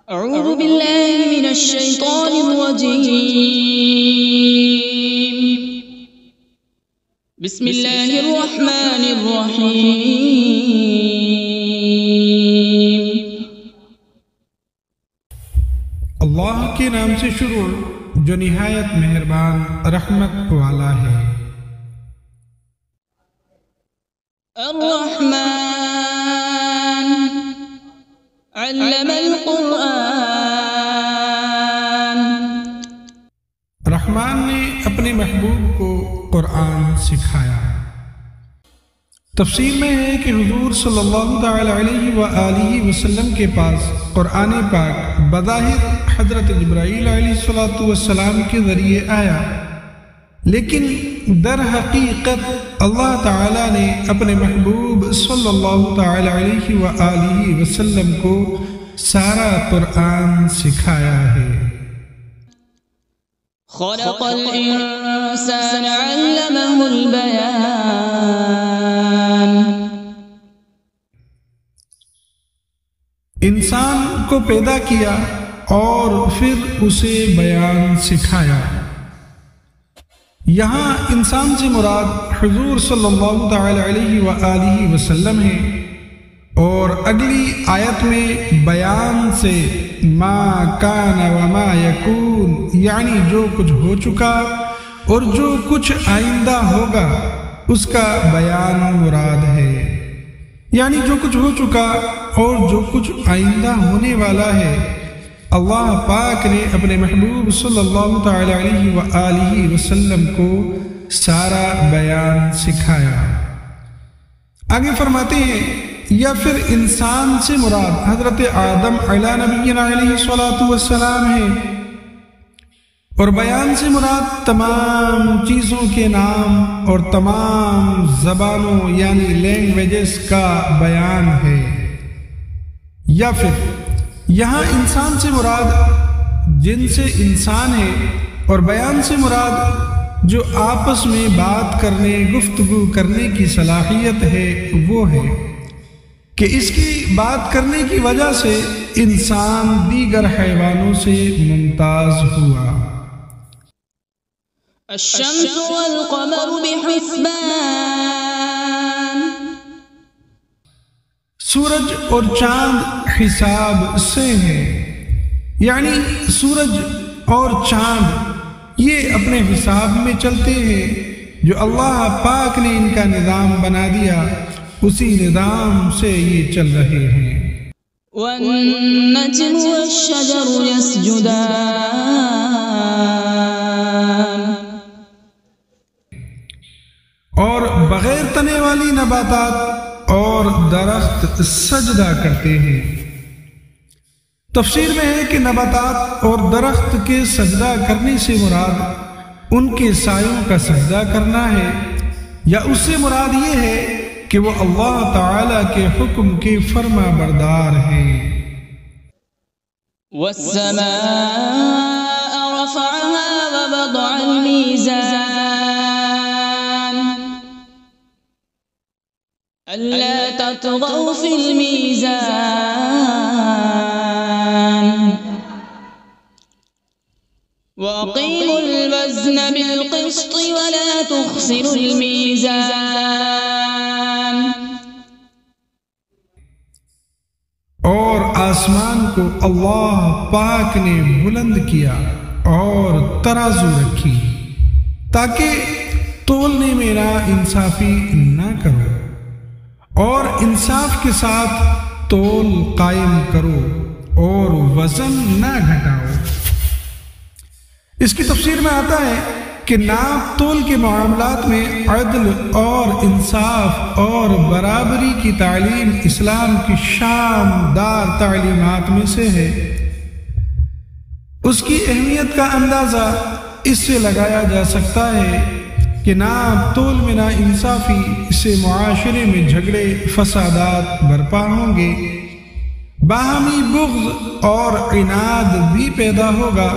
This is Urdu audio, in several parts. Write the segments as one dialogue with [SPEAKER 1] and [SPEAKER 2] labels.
[SPEAKER 1] أعوذ بالله من الشيطان الرجيم. بسم الله الرحمن الرحيم.
[SPEAKER 2] اللہ کے نام سے شروع جو نہایت مہربان رحمت والا ہے۔
[SPEAKER 1] الرحمن علم القرآن.
[SPEAKER 2] رحمان نے اپنے محبوب کو قرآن سکھایا۔ تفسیر میں ہے کہ حضور صلی اللہ تعالی علیہ وآلہ وسلم کے پاس قرآن پاک بظاہر حضرت جبرائیل علیہ السلام کے ذریعے آیا، لیکن در حقیقت اللہ تعالی نے اپنے محبوب صلی اللہ تعالی علیہ وآلہ وسلم کو سارا قرآن سکھایا ہے۔
[SPEAKER 1] خلق الإنسان علمه البيان.
[SPEAKER 2] انسان کو پیدا کیا اور پھر اسے بیان سکھایا۔ یہاں انسان سے مراد حضور صلی اللہ تعالی علیہ وآلہ وسلم ہے، اور اگلی آیت میں بیان سے ما کان وما یکون، یعنی جو کچھ ہو چکا اور جو کچھ آئندہ ہوگا اس کا بیان مراد ہے۔ یعنی جو کچھ ہو چکا اور جو کچھ آئندہ ہونے والا ہے، اللہ پاک نے اپنے محبوب صلی اللہ تعالی علیہ وآلہ وسلم کو سارا بیان سکھایا۔ آگے فرماتے ہیں یا پھر انسان سے مراد حضرت آدم علیہ نبینا علیہ السلام ہے، اور بیان سے مراد تمام چیزوں کے نام اور تمام زبانوں یعنی لینگویجز کا بیان ہے۔ یا پھر یہاں انسان سے مراد جن سے انسان ہے، اور بیان سے مراد جو آپس میں بات کرنے گفتگو کرنے کی صلاحیت ہے وہ ہے کہ اس کی بات کرنے کی وجہ سے انسان دیگر حیوانوں سے ممتاز ہوا۔
[SPEAKER 1] الشمس والقمر بحسبان.
[SPEAKER 2] سورج اور چاند حساب سے ہے، یعنی سورج اور چاند یہ اپنے حساب میں چلتے ہیں، جو اللہ پاک نے ان کا نظام بنا دیا، اسی نظام سے یہ چل رہے ہیں۔
[SPEAKER 1] والنجم والشجر يسجدان.
[SPEAKER 2] اور بغیر تنے والی نباتات اور درخت سجدہ کرتے ہیں۔ تفسیر میں ہے کہ نباتات اور درخت کے سجدہ کرنے سے مراد ان کے سایوں کا سجدہ کرنا ہے، یا اس سے مراد یہ ہے کہ وہ اللہ تعالی کے حکم کے فرما بردار ہیں۔
[SPEAKER 1] والسماء رفعها ووضع الميزان ألا تطغوا في الميزان وأقيموا الوزن بالقسط ولا تخسروا الميزان.
[SPEAKER 2] اور آسمان کو اللہ پاک نے بلند کیا اور ترازو رکھی تاکہ تولنے میں نا انصافی نہ کرو، اور انصاف کے ساتھ تول قائم کرو اور وزن نہ گھٹاؤ۔ اس کی تفسیر میں آتا ہے کہ ناپ تول کے معاملات میں عدل اور انصاف اور برابری کی تعلیم اسلام کی شاندار تعلیمات میں سے ہے۔ اس کی اہمیت کا اندازہ اس سے لگایا جا سکتا ہے کہ ناپ تول میں نا انصافی سے معاشرے میں جھگڑے فسادات برپا ہوں گے، باہمی بغض اور عناد بھی پیدا ہوگا،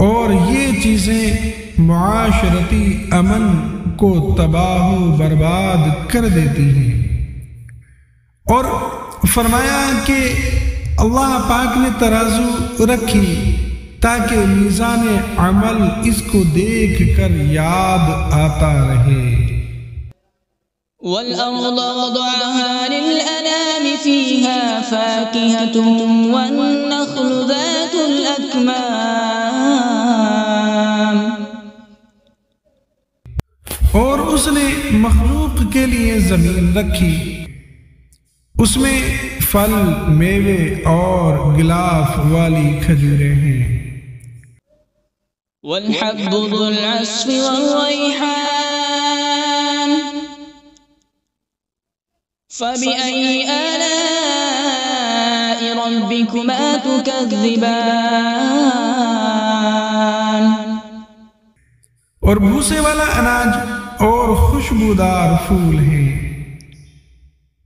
[SPEAKER 2] اور یہ چیزیں معاشرتی امن کو تباہ و برباد کر دیتی ہیں۔ اور فرمایا کہ اللہ پاک نے ترازو رکھی تاکہ میزان عمل اس کو دیکھ کر یاد آتا رہے۔
[SPEAKER 1] وَالْأَرْضَ وَضَعَهَا لِلْأَنَامِ فِيهَا فَاكِهَةٌ وَالنَّخْلُ ذَاتُ الْأَكْمَامِ،
[SPEAKER 2] اور اس نے مخلوق کے لیے زمین رکھی، اس میں پھل، میوے اور غلاف والی کھجوریں ہیں۔
[SPEAKER 1] وَالْحَبُّ ذُو الْعَصْفِ وَالرَّيْحَانُ فَبِأَيِّ آلَاءِ رَبِّكُمَا تُكَذِّبَانِ،
[SPEAKER 2] اور بھوسے والا اناج اور خوشبودار پھول ہیں۔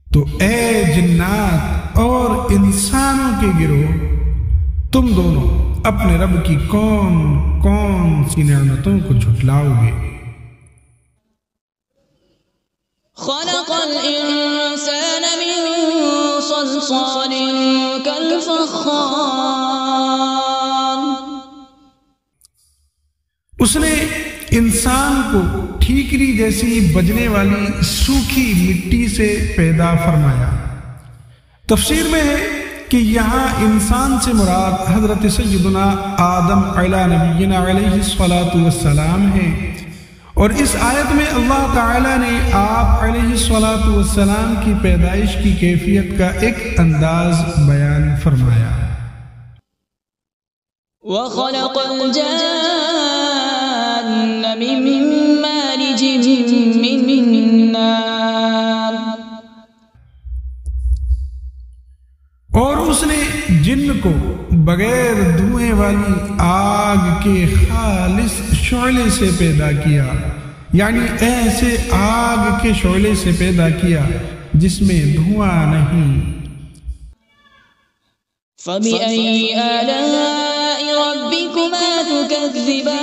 [SPEAKER 2] تو اے جنات اور انسانوں کے گروہ، تم دونوں اپنے رب کی کون کون سی نعمتوں کو جھٹلاؤ گے؟
[SPEAKER 1] خلق الانسان من صلصال كالفخار،
[SPEAKER 2] اس نے انسان کو ٹھیکری جیسی بجنے والی سوکھی مٹی سے پیدا فرمایا۔ تفسیر میں ہے کہ یہاں انسان سے مراد حضرت سیدنا آدم علیہ نبینا علیہ السلام ہے، اور اس آیت میں اللہ تعالیٰ نے آپ علیہ السلام کی پیدائش کی کیفیت کا ایک انداز بیان فرمایا۔
[SPEAKER 1] وَخَلَقَ الْجَانَّ مِن مَّارِجٍ مِّن نَّارٍ،
[SPEAKER 2] اور اس نے جن کو بغیر دھوئیں والی آگ کے خالص شعلے سے پیدا کیا، یعنی ایسے آگ کے شعلے سے پیدا کیا جس میں دھواں نہیں۔
[SPEAKER 1] فَبِأَيِّ آلَاءِ رَبِّكُمَا تُكَذِّبَانِ،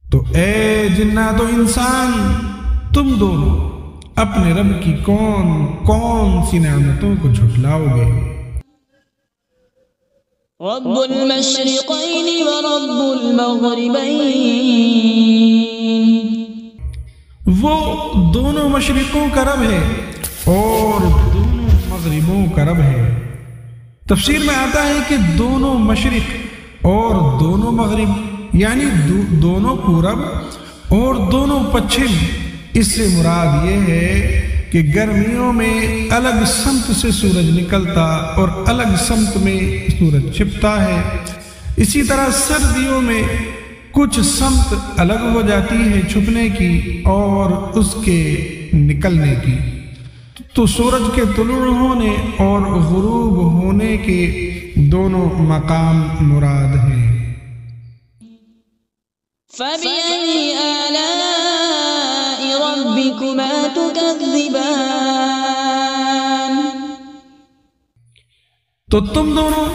[SPEAKER 2] تو اے جنات و انسان، تم دونوں اپنے رب کی کون کون سی نعمتوں کو جھٹلاؤ گے؟
[SPEAKER 1] رب المشرقین ورب المغربین،
[SPEAKER 2] وہ دونوں مشرقوں کا رب ہے اور دونوں مغربوں کا رب ہے۔ تفسیر میں آتا ہے کہ دونوں مشرق اور دونوں مغرب، یعنی دونوں پورب اور دونوں پچھم، اس سے مراد یہ ہے کہ گرمیوں میں الگ سمت سے سورج نکلتا اور الگ سمت میں سورج چھپتا ہے، اسی طرح سردیوں میں کچھ سمت الگ ہو جاتی ہے چھپنے کی اور اس کے نکلنے کی۔ تو سورج کے طلوع ہونے اور غروب ہونے کے دونوں مقام مراد ہیں۔
[SPEAKER 1] فَبِأَيِّ آلَاءِ رَبِّكُمَا تُكَذِّبَانِ،
[SPEAKER 2] تو تم دونوں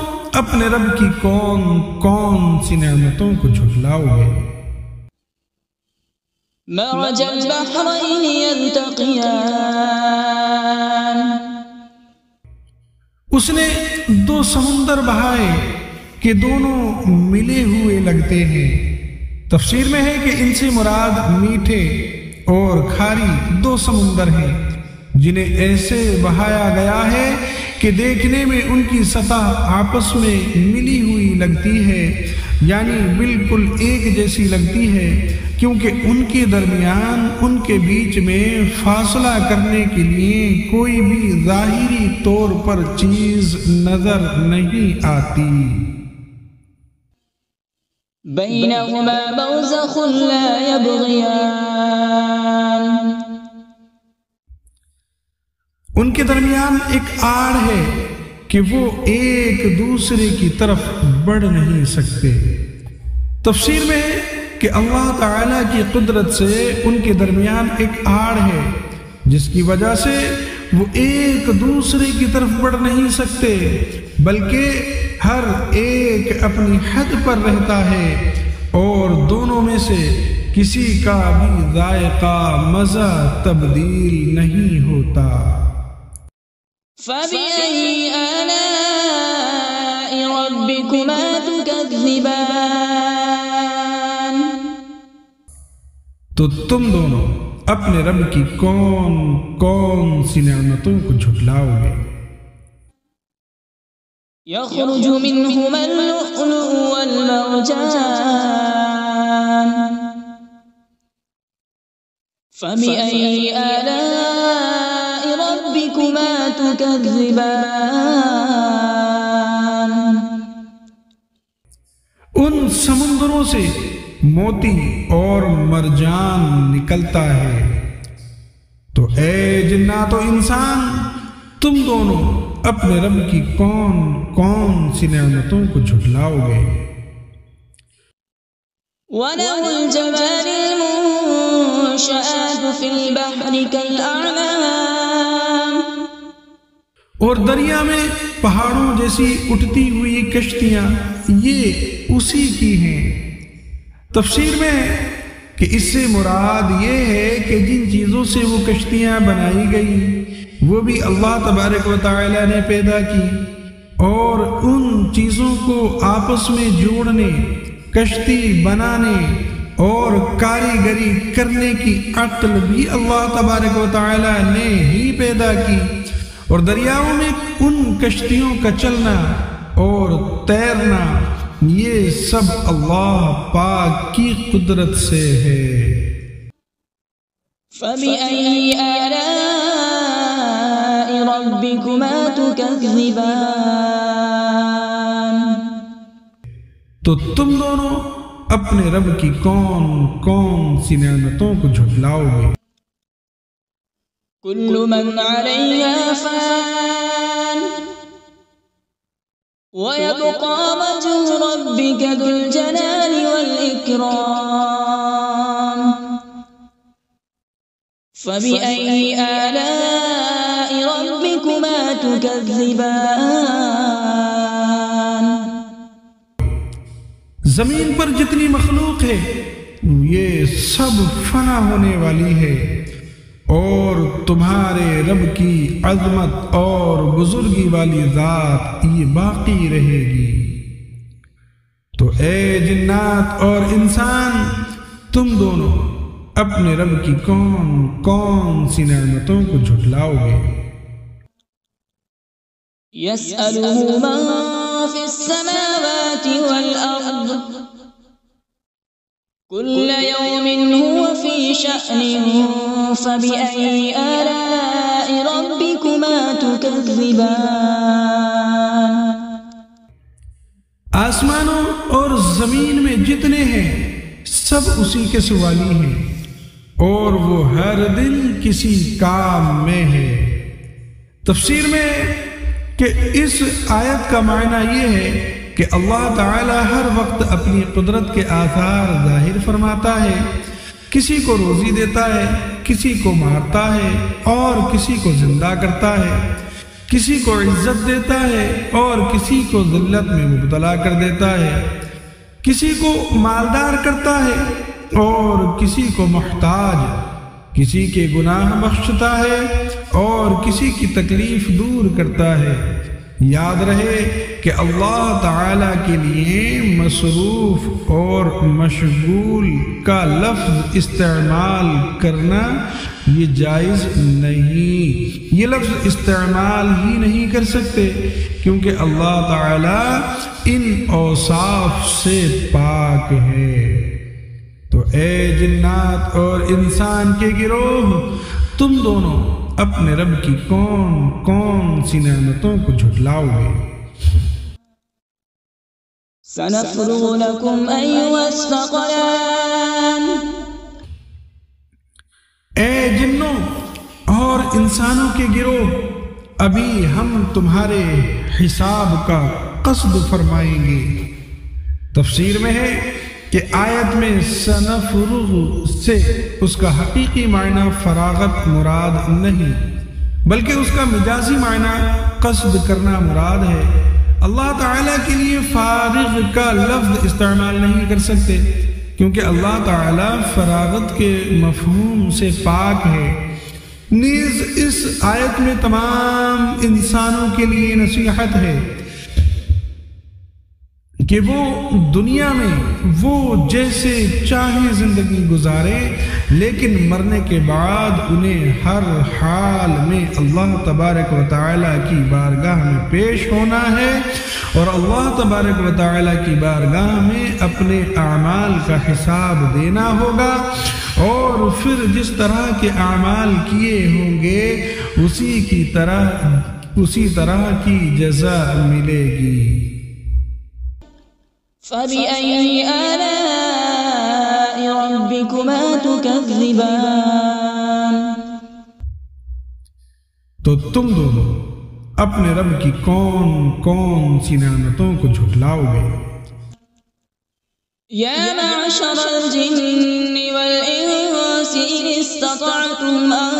[SPEAKER 2] اپنے رب کی کون کون سی نعمتوں کو جھٹلاؤ گے؟
[SPEAKER 1] مَرَجَ الْبَحْرَيْنِ يَلْتَقِيَانِ،
[SPEAKER 2] اس نے دو سمندر بہائے کہ دونوں ملے ہوئے لگتے ہیں۔ تفسیر میں ہے کہ ان سے مراد میٹھے اور کھاری دو سمندر ہیں جنہیں ایسے بہایا گیا ہے کہ دیکھنے میں ان کی سطح آپس میں ملی ہوئی لگتی ہے، یعنی بالکل ایک جیسی لگتی ہے، کیونکہ ان کے درمیان ان کے بیچ میں فاصلہ کرنے کے لیے کوئی بھی ظاہری طور پر چیز نظر نہیں آتی۔
[SPEAKER 1] بَيْنَهُمَا بَرْزَخٌ لَا يَبْغِيَانِ،
[SPEAKER 2] ان کے درمیان ایک آڑ ہے کہ وہ ایک دوسرے کی طرف بڑھ نہیں سکتے۔ تفسیر میں ہے کہ اللہ تعالیٰ کی قدرت سے ان کے درمیان ایک آڑ ہے جس کی وجہ سے وہ ایک دوسرے کی طرف بڑھ نہیں سکتے، بلکہ ہر ایک اپنی حد پر رہتا ہے اور دونوں میں سے کسی کا بھی ذائقہ مزہ تبدیل نہیں ہوتا۔
[SPEAKER 1] فبأي آلاء ربكما تكذبان؟
[SPEAKER 2] تو تم دونوں اپنے رب کی کون کون سی نعمتوں کو جھٹلاؤ گے؟
[SPEAKER 1] يخرج منهما اللؤلؤ والمرجان فبأي آلاء ربكما تكذبان؟
[SPEAKER 2] ان سمندروں سے موتی اور مرجان نکلتا ہے۔ تو اے جنات و انسان، تم دونوں اپنے رب کی کون کون سی نعمتوں کو جھٹلاؤ گے؟
[SPEAKER 1] وَلَهُ الْجَوَارِ الْمُنشَآتُ فِي الْبَحْرِ كَالْأَعْلَامِ،
[SPEAKER 2] اور دریا میں پہاڑوں جیسی اٹھتی ہوئی کشتیاں یہ اسی کی ہیں۔ تفسیر میں ہے کہ اس سے مراد یہ ہے کہ جن چیزوں سے وہ کشتیاں بنائی گئی وہ بھی اللہ تبارک و تعالی نے پیدا کی، اور ان چیزوں کو آپس میں جوڑنے، کشتی بنانے اور کاریگری کرنے کی عقل بھی اللہ تبارک و تعالی نے ہی پیدا کی، اور دریاؤں میں ان کشتیوں کا چلنا اور تیرنا یہ سب اللہ پاک کی قدرت سے ہے۔
[SPEAKER 1] فَبِأَيِّ آلَاءِ رَبِّكُمَا تُكَذِّبَانِ؟
[SPEAKER 2] تو تم دونوں اپنے رب کی کون کون سی نعمتوں کو جھٹلاؤ گے؟
[SPEAKER 1] كُلُّ مَنْ عَلَيْهَا فَانٍ وَيَبْقَى وَجْهُ رَبِّكَ ذُو الْجَلَالِ وَالْإِكْرَامِ فَبِأَيِّ آلَاءِ رَبِّكُمَا تُكَذِّبَانِ؟
[SPEAKER 2] زمین پر جتنی مخلوق ہے یہ سب فنا ہونے والی ہے، اور تمہارے رب کی عظمت اور بزرگی والی ذات یہ باقی رہے گی۔ تو اے جنات اور انسان، تم دونوں اپنے رب کی کون کون سی نعمتوں کو جھٹلاؤ گے؟
[SPEAKER 1] يَسْأَلُهُ مَن فِي السَّمَاوَاتِ وَالْأَرْضِ كُلَّ يَوْمٍ هُوَ فِي شَأْنٍ فَبِأَيِّ آلَاءِ رَبِّكُمَا تُكَذِّبَانِ؟
[SPEAKER 2] آسمانوں اور زمین میں جتنے ہیں سب اسی کے سوالی ہیں، اور وہ ہر دن کسی کام میں ہے۔ تفسیر میں کہ اس آیت کا معنی یہ ہے کہ اللہ تعالی ہر وقت اپنی قدرت کے آثار ظاہر فرماتا ہے، کسی کو روزی دیتا ہے، کسی کو مارتا ہے اور کسی کو زندہ کرتا ہے، کسی کو عزت دیتا ہے اور کسی کو ذلت میں مبتلا کر دیتا ہے، کسی کو مالدار کرتا ہے اور کسی کو محتاج، کسی کے گناہ بخشتا ہے اور کسی کی تکلیف دور کرتا ہے۔ یاد رہے کہ اللہ تعالی کے لیے مصروف اور مشغول کا لفظ استعمال کرنا یہ جائز نہیں، یہ لفظ استعمال ہی نہیں کر سکتے کیونکہ اللہ تعالی ان اوصاف سے پاک ہے۔ تو اے جنات اور انسان کے گروہ، تم دونوں اپنے رب کی کون کون سی نعمتوں کو جھٹلاؤ گے؟
[SPEAKER 1] سَنَفْرُغُ لَكُمْ أَيُّهَ الثَّقَلَانِ؟
[SPEAKER 2] اے جنوں اور انسانوں کے گروہ، ابھی ہم تمہارے حساب کا قصد فرمائیں گے۔ تفسیر میں ہے کہ آیت میں سنفرغ سے اس کا حقیقی معنی فراغت مراد نہیں، بلکہ اس کا مجازی معنی قصد کرنا مراد ہے۔ اللہ تعالیٰ کے لیے فارغ کا لفظ استعمال نہیں کر سکتے کیونکہ اللہ تعالیٰ فراغت کے مفہوم سے پاک ہے۔ نیز اس آیت میں تمام انسانوں کے لیے نصیحت ہے کہ وہ دنیا میں وہ جیسے چاہیں زندگی گزارے، لیکن مرنے کے بعد انہیں ہر حال میں اللہ تبارک و تعالیٰ کی بارگاہ میں پیش ہونا ہے، اور اللہ تبارک و تعالیٰ کی بارگاہ میں اپنے اعمال کا حساب دینا ہوگا، اور پھر جس طرح کے اعمال کیے ہوں گے اسی طرح کی جزا ملے گی۔
[SPEAKER 1] فبأي آلاء ربكما تكذبان؟
[SPEAKER 2] تو تم دونوں اپنے رب کی کون کون سی نعمتوں کو جھٹلاؤ گے؟
[SPEAKER 1] يا معشر الجن والإنس إن استطعتم أن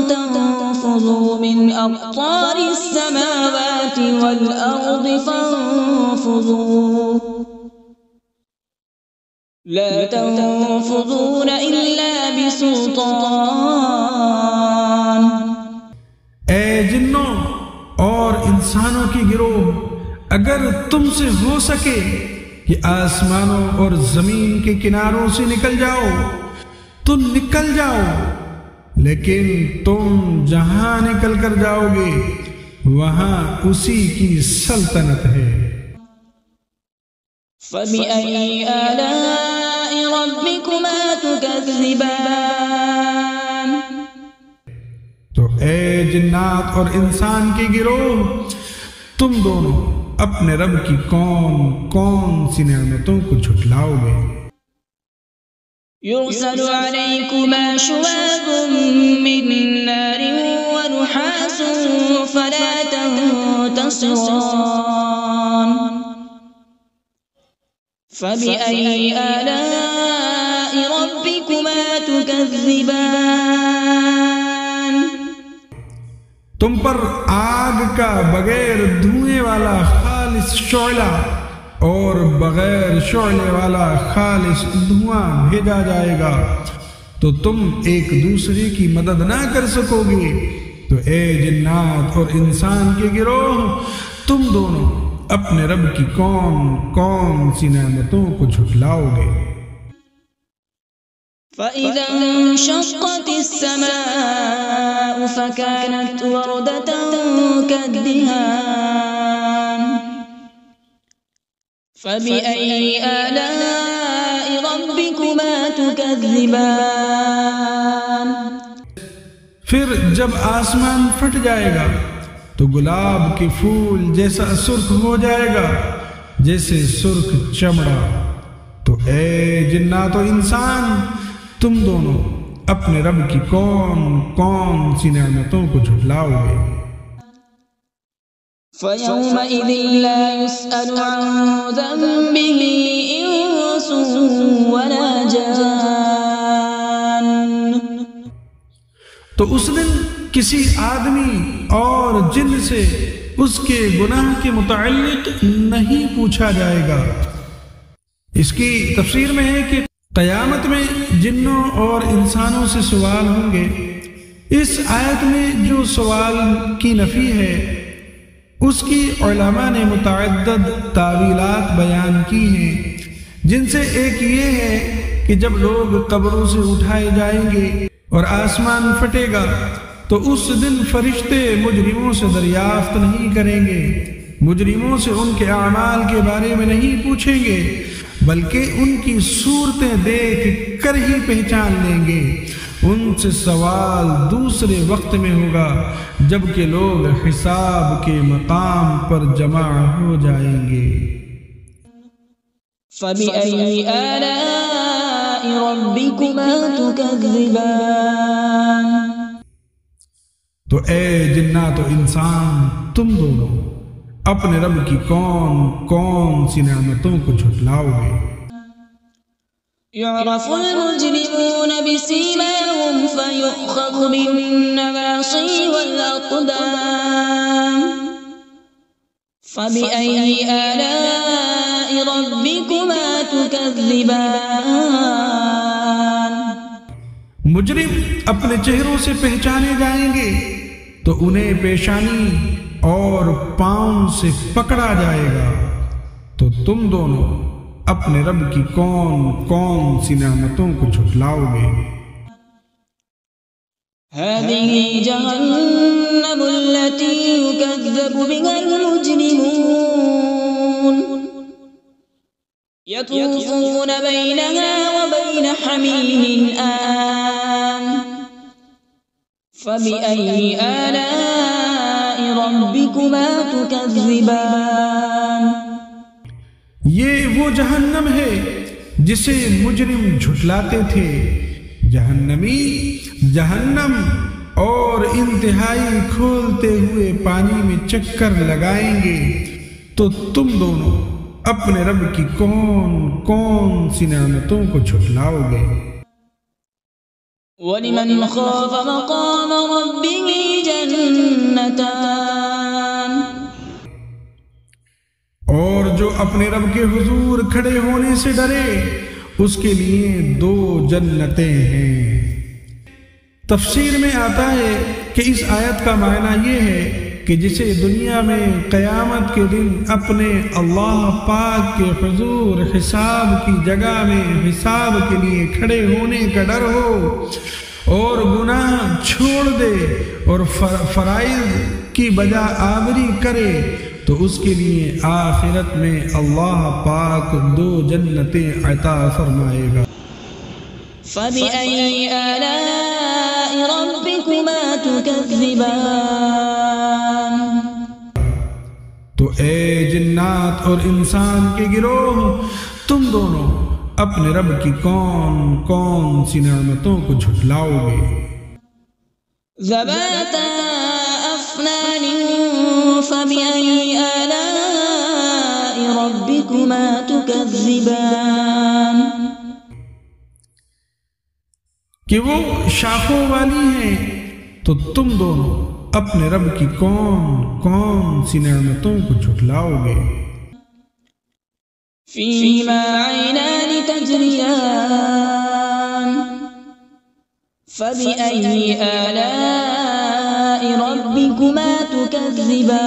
[SPEAKER 1] تنفذوا من أقطار السماوات والأرض فانفذوا لا تنفذون إلا بسلطان۔
[SPEAKER 2] اے جنوں اور انسانوں کی گروہ، اگر تم سے ہو سکے کہ آسمانوں اور زمین کے کناروں سے نکل جاؤ تو نکل جاؤ، لیکن تم جہاں نکل کر جاؤ گے وہاں اسی کی سلطنت ہے۔
[SPEAKER 1] فبأي آلاء ربكما تكذبان؟
[SPEAKER 2] تو اے جنات اور انسان کے گروہ، تم دونوں اپنے رب کی کون کون سی نعمتوں کو جھٹلاؤ گے؟
[SPEAKER 1] يرسل عليكما شواظ من نار ونحاس فلا تنتصران۔ فبأي آلاء ربكما تكذبان؟
[SPEAKER 2] تم پر آگ کا بغیر دھوئے والا خالص شعلہ اور بغیر شعلے والا خالص دھواں بھیجا جائے گا، تو تم ایک دوسرے کی مدد نہ کر سکو گے۔ تو اے جنات اور انسان کے گروہ، تم دونوں اپنے رب کی کون کون سی نعمتوں کو جھٹلاؤ گے؟
[SPEAKER 1] فإذا انشقت السماء فكانت وردة كالدهان۔ فبأي آلاء ربكما تكذبان؟
[SPEAKER 2] پھر جب آسمان پھٹ جائے گا تو گلاب کے پھول جیسا سرخ ہو جائے گا جیسے سرخ چمڑا۔ تو اے جنات و انسان، تم دونوں اپنے رب کی کون کون سی نعمتوں کو جھٹلاؤ گے؟
[SPEAKER 1] فيومئذ لا يسأل عن ذنبه إنس ولا جان۔
[SPEAKER 2] تو اس دن کسی آدمی اور جن سے اس کے گناہ کے متعلق نہیں پوچھا جائے گا۔ اس کی تفسیر میں ہے کہ قیامت میں جنوں اور انسانوں سے سوال ہوں گے۔ اس آیت میں جو سوال کی نفی ہے اس کی علماء نے متعدد تعویلات بیان کی ہیں، جن سے ایک یہ ہے کہ جب لوگ قبروں سے اٹھائے جائیں گے اور آسمان پھٹے گا تو اس دن فرشتے مجرموں سے دریافت نہیں کریں گے، مجرموں سے ان کے اعمال کے بارے میں نہیں پوچھیں گے، بلکہ ان کی صورتیں دیکھ کر ہی پہچان لیں گے۔ ان سے سوال دوسرے وقت میں ہوگا جبکہ لوگ حساب کے مقام پر جمع ہو جائیں گے۔
[SPEAKER 1] فبأي آلاء ربكما تكذبان؟
[SPEAKER 2] تو اے جنات و انسان، تم دونوں اپنے رب کی کون کون سی نعمتوں کو جھٹلاؤ گے؟
[SPEAKER 1] يعرف المجرمون بسيماهم فيؤخذ بالنواصي والأقدام۔ فبأي آلاء ربكما تكذبان؟
[SPEAKER 2] مجرم اپنے چہروں سے پہچانے جائیں گے تو انہیں پیشانی اور پاؤں سے پکڑا جائے گا، تو تم دونوں اپنے رب کی کون کون سی نعمتوں کو جھٹلاؤ گے؟
[SPEAKER 1] هذه جهنم التي يكذب بها المجرمون يطوفون بينها وبين حميم آن فبأي آلاء ربكما تكذبان۔
[SPEAKER 2] یہ وہ جہنم ہے جسے مجرم جھٹلاتے تھے، جہنمی جہنم اور انتہائی کھولتے ہوئے پانی میں چکر لگائیں گے، تو تم دونوں اپنے رب کی کون کون سی نعمتوں کو جھٹلاؤ گے؟
[SPEAKER 1] وَلِمَنْ خَافَ مَقَامَ رَبِّهِ جَنَّتَانِ،
[SPEAKER 2] اور جو اپنے رب کے حضور کھڑے ہونے سے ڈرے اس کے لیے 2 جنتیں ہیں۔ تفسیر میں آتا ہے کہ اس آیت کا معنی یہ ہے کہ جسے دنیا میں قیامت کے دن اپنے اللہ پاک کے حضور حساب کی جگہ میں حساب کے لیے کھڑے ہونے کا ڈر ہو اور گناہ چھوڑ دے اور فرائض کی بجا آوری کرے، تو اس کے لیے آخرت میں اللہ پاک 2 جنتیں عطا فرمائے گا۔
[SPEAKER 1] فَبِأَيِّ آلَاءِ رَبِّكُمَا تُكَذِّبَانِ۔
[SPEAKER 2] تو اے جنات اور انسان کے گروہ، تم دونوں اپنے رب کی کون کون سی نعمتوں کو جھٹلاؤ گے؟
[SPEAKER 1] ذَوَاتَا أَفْنَانٍ فَبِأَيِّ آلَاءِ رَبِّكُمَا تُكَذِّبَانِ۔
[SPEAKER 2] کہ وہ شاخوں والی ہیں، تو تم دونوں اپنے رب کی کون کون سی نعمتوں کو جھٹلاؤ گے؟
[SPEAKER 1] فِيهِمَا عَيْنَانِ تَجْرِيَانِ فَبِأَيِّ آلَاءِ رَبِّكُمَا تُكَذِّبَانِ۔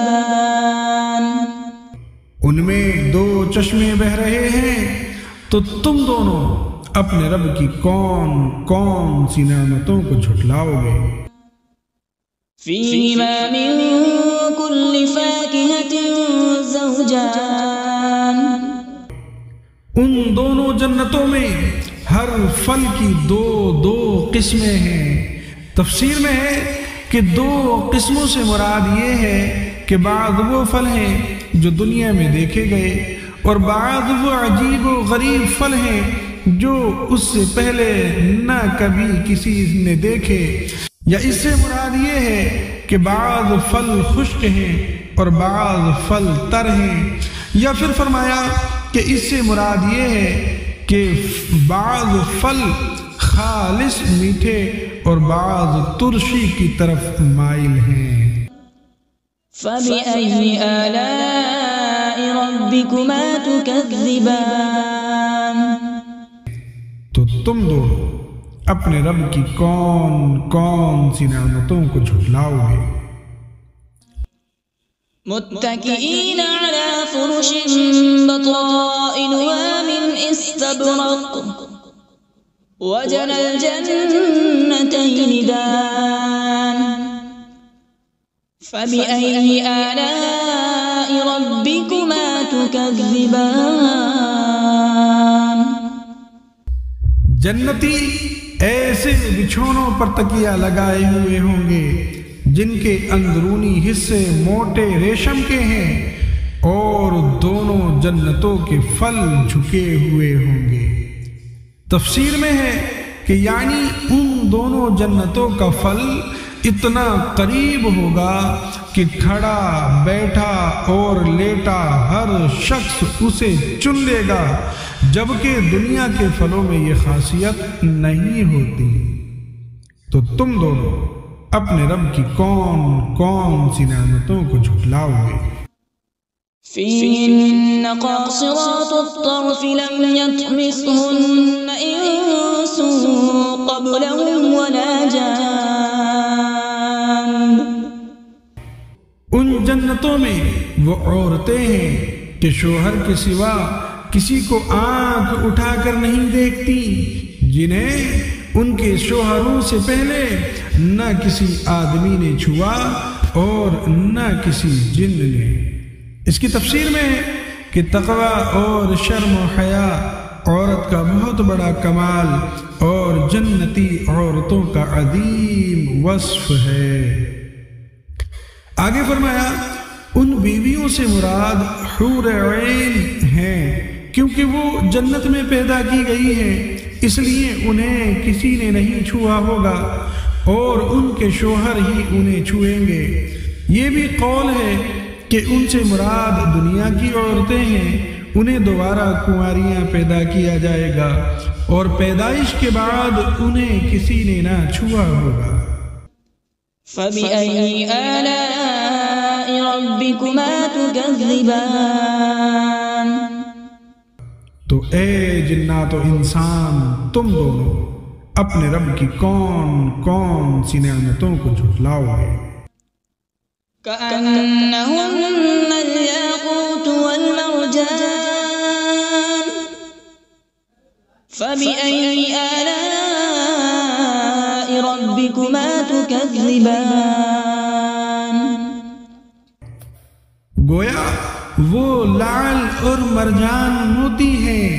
[SPEAKER 2] ان میں 2 چشمے بہہ رہے ہیں، تو تم دونوں اپنے رب کی کون کون سی نعمتوں کو جھٹلاؤ گے؟
[SPEAKER 1] فِيهِمَا مِن كُلِّ فَاكِهَةٍ زَوْجَانِ۔
[SPEAKER 2] ان دونوں جنتوں میں ہر پھل کی 2 قسمیں ہیں۔ تفسیر میں ہے کہ 2 قسموں سے مراد یہ ہے کہ بعض وہ پھل ہیں جو دنیا میں دیکھے گئے اور بعض وہ عجیب و غریب پھل ہیں جو اس سے پہلے نہ کبھی کسی نے دیکھے، یا اس سے مراد یہ ہے کہ بعض پھل خشک ہیں اور بعض پھل تر ہیں، یا پھر فرمایا کہ اس سے مراد یہ ہے کہ بعض پھل خالص میٹھے اور بعض ترشی کی طرف مائل ہیں۔
[SPEAKER 1] فَبِأَيِّ آلَاءِ رَبِّكُمَا تُكَذِّبَانِ۔
[SPEAKER 2] تو تم دونوں اپنے رب کی کون کون سی نعمتوں کو جھٹلاؤ گے؟
[SPEAKER 1] متكئين على فرش بطائنها من استبرق وجنى الجنتين دان فبأي آلاء ربكما تكذبان۔
[SPEAKER 2] جنتی ایسے بچھونوں پر تکیہ لگائے ہوئے ہوں گے جن کے اندرونی حصے موٹے ریشم کے ہیں، اور دونوں جنتوں کے پھل جھکے ہوئے ہوں گے۔ تفسیر میں ہے کہ یعنی ان دونوں جنتوں کا پھل اتنا قریب ہوگا کہ کھڑا بیٹھا اور لیٹا ہر شخص اسے چن لے گا، جبکہ دنیا کے پھلوں میں یہ خاصیت نہیں ہوتی۔ تو تم دونوں اپنے رب کی کون کون سی نعمتوں کو جھٹلاؤ گے؟
[SPEAKER 1] فيهن قاصرات الطرف لم يطمثهن إنس قبلهم ولا جان.
[SPEAKER 2] ان جنتوں میں وہ عورتیں ہیں کہ شوہر کے سوا کسی کو آنکھ اٹھا کر نہیں دیکھتی، جنہیں ان کے شوہروں سے پہلے نہ کسی آدمی نے چھوا اور نہ کسی جن نے. اس کی تفسیر میں ہے کہ تقوی اور شرم و حیا عورت کا بہت بڑا کمال اور جنتی عورتوں کا عظیم وصف ہے. آگے فرمایا ان بیویوں سے مراد حور عین ہیں، کیونکہ وہ جنت میں پیدا کی گئی ہیں، اس لیے انہیں کسی نے نہیں چھوا ہوگا اور ان کے شوہر ہی انہیں چھوئیں گے. یہ بھی قول ہے کہ ان سے مراد دنیا کی عورتیں ہیں، انہیں دوبارہ کنواریاں پیدا کیا جائے گا اور پیدائش کے بعد انہیں کسی نے نہ چھوا ہوگا.
[SPEAKER 1] فَبِأَيِّ آلَاءِ رَبِّكُمَا تُكَذِّبَانِ.
[SPEAKER 2] تو اے جنات و انسان، تم دونوں اپنے رب کی کون کون سی نعمتوں کو جھٹلاؤ گے؟
[SPEAKER 1] كأنهن الياقوت والمرجان. فبأي آلاء ربكما تكذبان.
[SPEAKER 2] گویا وہ لعل اور مرجان موتی ہیں.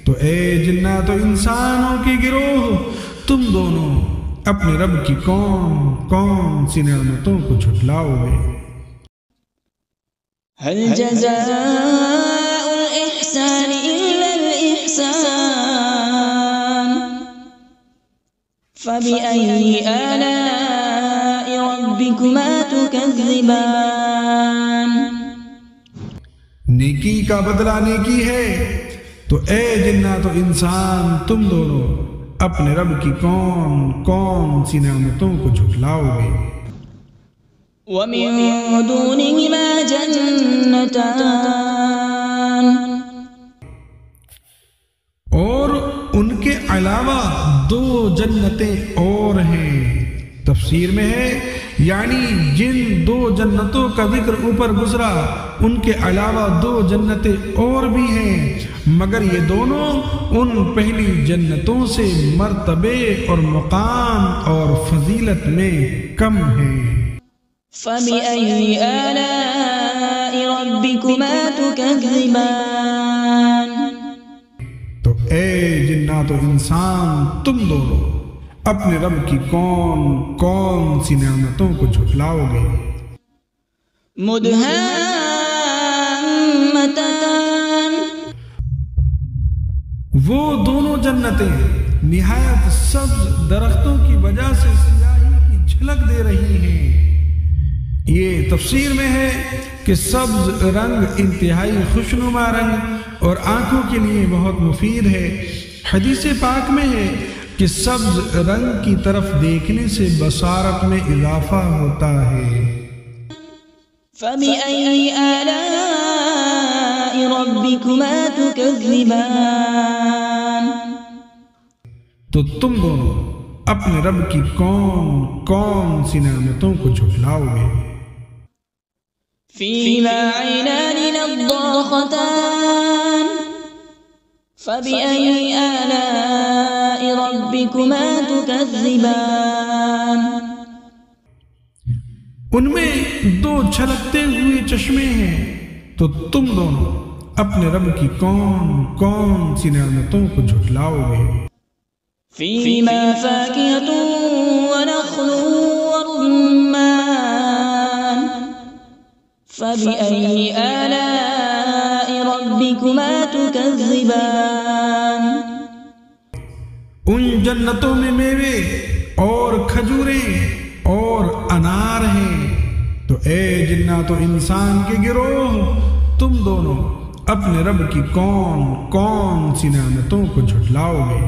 [SPEAKER 2] تو اے جنات و انسانوں کے گروہ، تم دونوں اپنے رب کی کون کون سی نعمتوں کو جھٹلاؤ گے؟
[SPEAKER 1] هل جزاء الإحسان إلا الإحسان. فبأي آلاء ربكما تكذبان.
[SPEAKER 2] نیکی کا بدلہ نیکی ہے. تو اے جنات و انسان، تم دونوں اپنے رب کی کون کون سی نعمتوں کو جھٹلاؤ گے؟
[SPEAKER 1] ومن دونهما جنتان.
[SPEAKER 2] اور ان کے علاوہ دو جنتیں اور ہیں. تفسیر میں ہے یعنی جن دو جنتوں کا ذکر اوپر گزرا ان کے علاوہ دو جنتیں اور بھی ہیں، مگر یہ دونوں ان پہلی جنتوں سے مرتبے اور مقام اور فضیلت میں کم ہیں.
[SPEAKER 1] فبأي آلاء ربكما تكذبان.
[SPEAKER 2] تو اے جنات و انسان، تم دونوں اپنے رب کی کون کون سی نعمتوں کو جھٹلاؤ گے؟
[SPEAKER 1] مدہامتان.
[SPEAKER 2] وہ دونوں جنتیں نہایت سبز درختوں کی وجہ سے سیاہی کی جھلک دے رہی ہیں. یہ تفسیر میں ہے کہ سبز رنگ انتہائی خوشنما رنگ اور آنکھوں کے لیے بہت مفید ہے. حدیث پاک میں ہے کہ سبز رنگ کی طرف دیکھنے سے بصارت میں اضافہ ہوتا ہے.
[SPEAKER 1] فبأي آلاء ربكما تكذبان.
[SPEAKER 2] تو تم دونوں اپنے رب کی کون کون سی نعمتوں کو جھٹلاؤ گے؟
[SPEAKER 1] فيهما عينان نضاختان. فبأي آلاء ربكما تكذبان.
[SPEAKER 2] ان میں دو چھلکتے ہوئے چشمے ہیں. تو تم دونوں اپنے رب کی کون کون سی نعمتوں کو جھٹلاؤ گے؟
[SPEAKER 1] فيهما فاكهة ونخل ورمان. فبأي آلاء ربكما تكذبان.
[SPEAKER 2] ان جنتوں میں میوے اور کھجوریں اور انار ہیں. تو اے جنات و انسان کے گروہ، تم دونوں اپنے رب کی کون کون سی نعمتوں کو جھٹلاؤ گے؟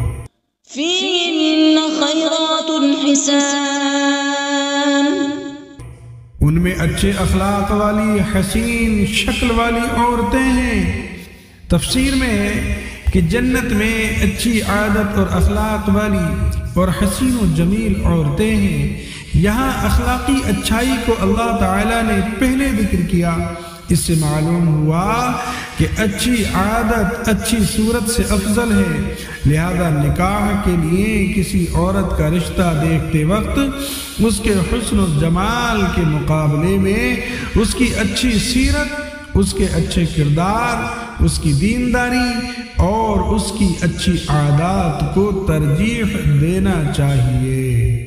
[SPEAKER 1] فيهن خيرات حسان.
[SPEAKER 2] ان میں اچھے اخلاق والی حسین شکل والی عورتیں ہیں۔ تفسیر میں ہے کہ جنت میں اچھی عادت اور اخلاق والی اور حسین و جمیل عورتیں ہیں۔ یہاں اخلاقی اچھائی کو اللہ تعالیٰ نے پہلے ذکر کیا۔ اس سے معلوم ہوا کہ اچھی عادت اچھی صورت سے افضل ہے، لہذا نکاح کے لیے کسی عورت کا رشتہ دیکھتے وقت اس کے حسن و جمال کے مقابلے میں اس کی اچھی سیرت، اس کے اچھے کردار، اس کی دینداری اور اس کی اچھی عادات کو ترجیح دینا چاہیے۔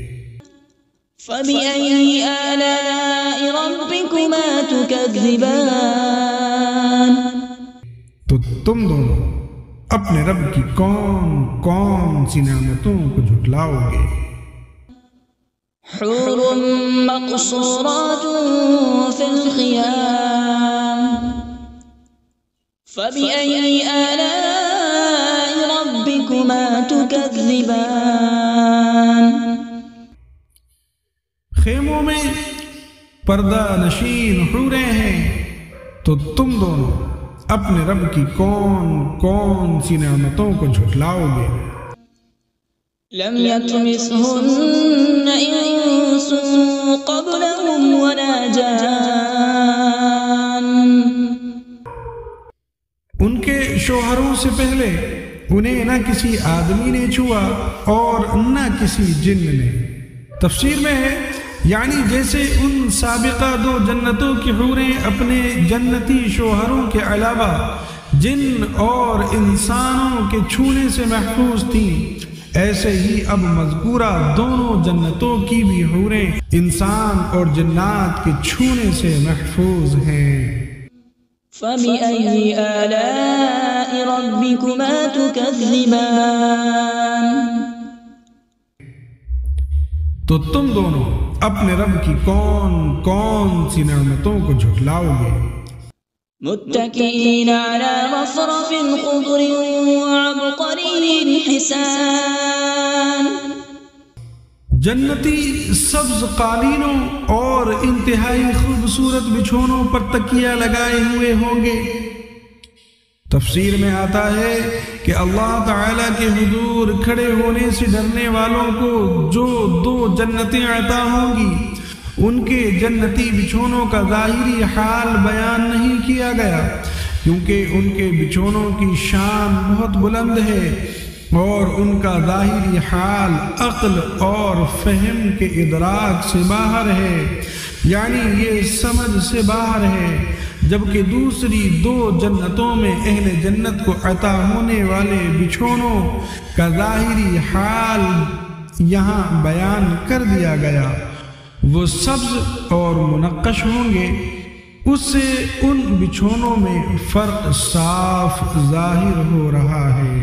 [SPEAKER 1] فَبِأَيِّ آلَاءِ رَبِّكُمَا تُكَذِّبَانِ،
[SPEAKER 2] تو تم دونوں اپنے رب کی کون کون سی نعمتوں کو جھٹلاؤ گے؟
[SPEAKER 1] حور مقصورات فی الخیام، فَبِأَيِّ آلَاءِ رَبِّكُمَا تُكَذِّبَانِ۔
[SPEAKER 2] خیموں میں پردہ نشین حوریں ہیں، تو تم دونوں اپنے رب کی کون کون سی نعمتوں کو جھٹلاؤ گے؟
[SPEAKER 1] لم يطمثهن انس قبلهم ولا جان،
[SPEAKER 2] ان کے شوہروں سے پہلے انہیں نہ کسی آدمی نے چھوا اور نہ کسی جن نے۔ تفسیر میں ہے یعنی جیسے ان سابقہ دو جنتوں کی حوریں اپنے جنتی شوہروں کے علاوہ جن اور انسانوں کے چھونے سے محفوظ تھیں، ایسے ہی اب مذکورہ دونوں جنتوں کی بھی حوریں انسان اور جنات کے چھونے سے محفوظ ہیں۔
[SPEAKER 1] فَبِأَيِّ آلَاءِ رَبِّكُمَا تُكَذِّبَانِ،
[SPEAKER 2] تو تم دونوں اپنے رب کی کون کون سی نعمتوں کو جھٹلاؤ گے؟
[SPEAKER 1] متكئين على رفرف خضر وعبقري حسان،
[SPEAKER 2] جنتی سبز قالینوں اور انتہائی خوبصورت بچھونوں پر تکیہ لگائے ہوئے ہوں گے۔ تفسیر میں آتا ہے کہ اللہ تعالیٰ کے حضور کھڑے ہونے سے ڈرنے والوں کو جو دو جنتیں عطا ہوں گی، ان کے جنتی بچھونوں کا ظاہری حال بیان نہیں کیا گیا، کیونکہ ان کے بچھونوں کی شان بہت بلند ہے اور ان کا ظاہری حال عقل اور فہم کے ادراک سے باہر ہے، یعنی یہ سمجھ سے باہر ہے، جبکہ دوسری دو جنتوں میں اہل جنت کو عطا ہونے والے بچھونوں کا ظاہری حال یہاں بیان کر دیا گیا۔ وہ سبز اور منقش ہوں گے، اس سے ان بچھونوں میں فرق صاف ظاہر ہو رہا ہے۔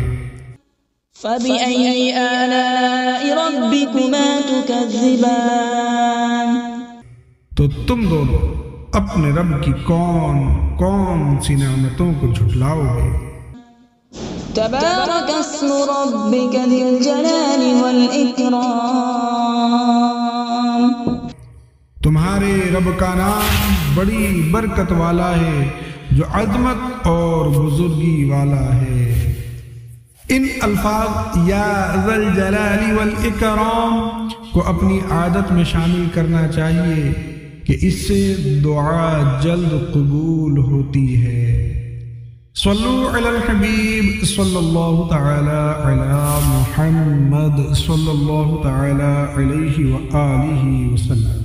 [SPEAKER 1] فَبِأَيِّ آلَاءِ رَبِّكُمَا تُكَذِّبَانِ،
[SPEAKER 2] تو تم دونوں اپنے رب کی کون کون سی نعمتوں کو جھٹلاؤ گے؟
[SPEAKER 1] تبارک اسم ربک ذی الجلال والإکرام،
[SPEAKER 2] تمہارے رب کا نام بڑی برکت والا ہے جو عظمت اور بزرگی والا ہے۔ ان الفاظ یا ذی الجلال والاکرام کو اپنی عادت میں شامل کرنا چاہیے کہ اس سے دعا جلد قبول ہوتی ہے۔ صلو علی الحبیب صلی اللہ تعالی علی محمد صلی اللہ تعالی علیہ وآلہ وسلم۔